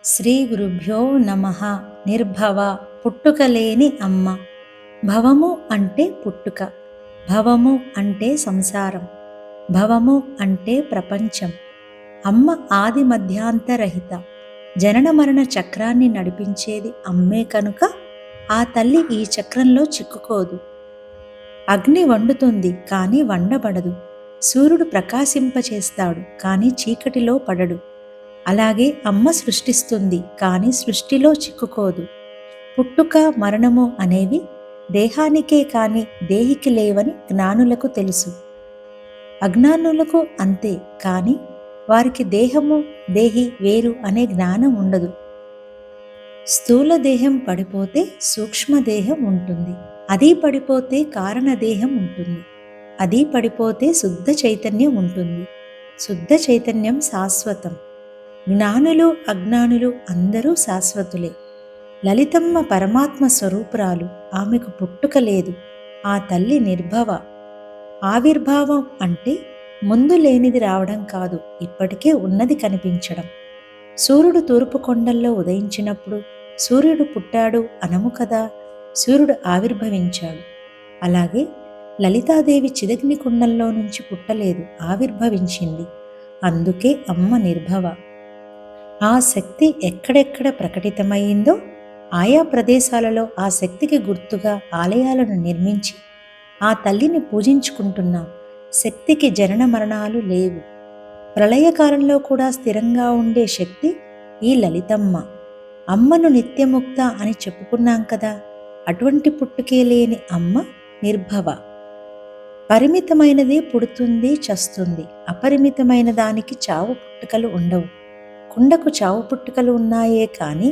శ్రీ గురుభ్యో నమః. నిర్భవ, పుట్టుకలేని అమ్మ. భవము అంటే పుట్టుక, భవము అంటే సంసారం, భవము అంటే ప్రపంచం. అమ్మ ఆది మధ్యాంతరహిత, జనన మరణ చక్రాన్ని నడిపించేది అమ్మే కనుక ఆ తల్లి ఈ చక్రంలో చిక్కుకోదు. అగ్ని వండుతుంది కానీ వండబడదు. సూర్యుడు ప్రకాశింపచేస్తాడు కానీ చీకటిలో పడడు. అలాగే అమ్మ సృష్టిస్తుంది కానీ సృష్టిలో చిక్కుకోదు. పుట్టుక మరణము అనేవి దేహానికే కాని దేహికి లేవని జ్ఞానులకు తెలుసు. అజ్ఞానులకు అంతే. కానీ వారికి దేహము దేహి వేరు అనే జ్ఞానం ఉండదు. స్థూల దేహం పడిపోతే సూక్ష్మదేహం ఉంటుంది, అది పడిపోతే కారణదేహం ఉంటుంది, అది పడిపోతే శుద్ధ చైతన్యం ఉంటుంది. శుద్ధ చైతన్యం శాశ్వతం. జ్ఞానులు అజ్ఞానులు అందరూ శాశ్వతులే. లలితమ్మ పరమాత్మ స్వరూపురాలు, ఆమెకు పుట్టుక లేదు. ఆ తల్లి నిర్భవ. ఆవిర్భావం అంటే ముందు లేనిది రావడం కాదు, ఇప్పటికే ఉన్నది కనిపించడం. సూర్యుడు తూర్పు కొండల్లో ఉదయించినప్పుడు సూర్యుడు పుట్టాడు అనము కదా, సూర్యుడు ఆవిర్భవించాడు. అలాగే లలితాదేవి చిదగ్ని కుండంలో నుంచి పుట్టలేదు, ఆవిర్భవించింది. అందుకే అమ్మ నిర్భవ. ఆ శక్తి ఎక్కడెక్కడ ప్రకటితమైందో ఆయా ప్రదేశాలలో ఆ శక్తికి గుర్తుగా ఆలయాలను నిర్మించి ఆ తల్లిని పూజించుకుంటున్నాం. శక్తికి జనన మరణాలు లేవు. ప్రళయకాలంలో కూడా స్థిరంగా ఉండే శక్తి ఈ లలితమ్మ. అమ్మను నిత్యముక్త అని చెప్పుకున్నాం కదా, అటువంటి పుట్టుకే లేని అమ్మ నిర్భవ. పరిమితమైనదే పుడుతుంది చస్తుంది, అపరిమితమైన దానికి చావు పుట్టుకలు ఉండవు. కుండకు చావు పుట్టుకలు ఉన్నాయే కానీ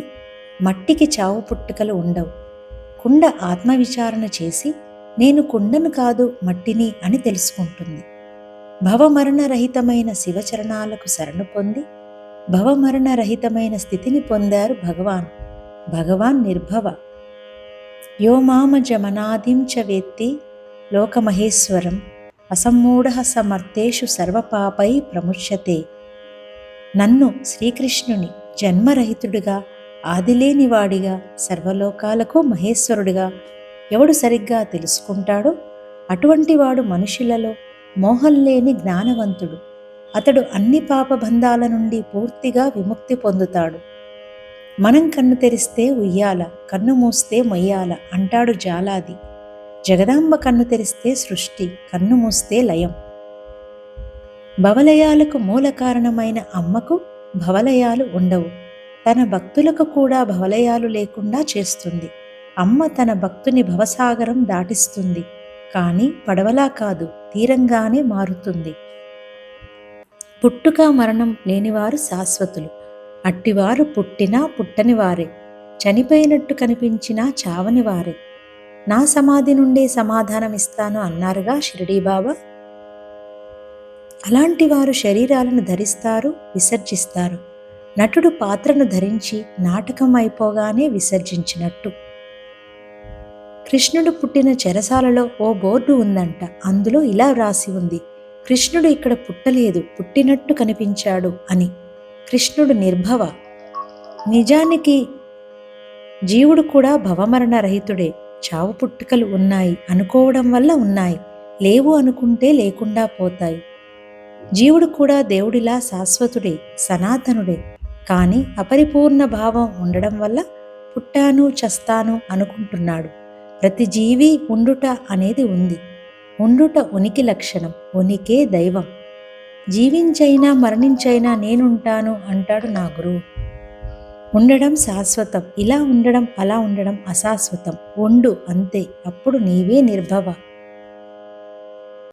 మట్టికి చావు పుట్టుకలు ఉండవు. కుండ ఆత్మవిచారణ చేసి నేను కుండను కాదు మట్టిని అని తెలుసుకుంటుంది. భవమరణరహితమైన శివచరణాలకు శరణు పొంది భవమరణరహితమైన స్థితిని పొందారు భగవాన్. భగవాన్ నిర్భవ. యో మామజమనాదిం చ వేత్తి లోకమహేశ్వరం అసమ్మూఢ సమర్థేషు సర్వపాపై ప్రముచ్యతే. నన్ను శ్రీకృష్ణుని జన్మరహితుడిగా, ఆదిలేనివాడిగా, సర్వలోకాలకు మహేశ్వరుడిగా ఎవడు సరిగ్గా తెలుసుకుంటాడో అటువంటి వాడు మనుషులలో మోహం లేని జ్ఞానవంతుడు. అతడు అన్ని పాపబంధాల నుండి పూర్తిగా విముక్తి పొందుతాడు. మనం కన్ను తెరిస్తే ఉయ్యాల, కన్ను మూస్తే మొయ్యాల అంటాడు జాలాది. జగదాంబ కన్ను తెరిస్తే సృష్టి, కన్ను మూస్తే లయం. భవలయాలకు మూల కారణమైన అమ్మకు భవలయాలు ఉండవు. తన భక్తులకు కూడా భవలయాలు లేకుండా చేస్తుంది. అమ్మ తన భక్తుని భవసాగరం దాటిస్తుంది, కానీ పడవలా కాదు, తీరంగానే మారుతుంది. పుట్టుక మరణం లేనివారు శాశ్వతులు. అట్టివారు పుట్టినా పుట్టని వారే, చనిపోయినట్టు కనిపించినా చావని వారే. నా సమాధి నుండే సమాధానమిస్తాను అన్నారుగా షిరిడీ బాబా. అలాంటి వారు శరీరాలను ధరిస్తారు, విసర్జిస్తారు. నటుడు పాత్రను ధరించి నాటకం అయిపోగానే విసర్జించినట్టు. కృష్ణుడు పుట్టిన చెరసాలలో ఓ బోర్డు ఉందంట. అందులో ఇలా వ్రాసి ఉంది, కృష్ణుడు ఇక్కడ పుట్టలేదు, పుట్టినట్టు కనిపించాడు అని. కృష్ణుడు నిర్భవ. నిజానికి జీవుడు కూడా భవమరణ రహితుడే. చావు పుట్టుకలు ఉన్నాయి అనుకోవడం వల్ల ఉన్నాయి, లేవు అనుకుంటే లేకుండా పోతాయి. జీవుడు కూడా దేవుడిలా శాశ్వతుడే, సనాతనుడే. కానీ అపరిపూర్ణ భావం ఉండడం వల్ల పుట్టాను చస్తాను అనుకుంటున్నాడు. ప్రతి జీవి ఉండుట అనేది ఉంది. ఉండుట ఉనికి లక్షణం, ఉనికే దైవం. జీవించైనా మరణించైనా నేనుంటాను అంటాడు నా గురువు. ఉండడం శాశ్వతం, ఇలా ఉండడం అలా ఉండడం అశాశ్వతం. ఉండు అంతే, అప్పుడు నీవే నిర్భవ.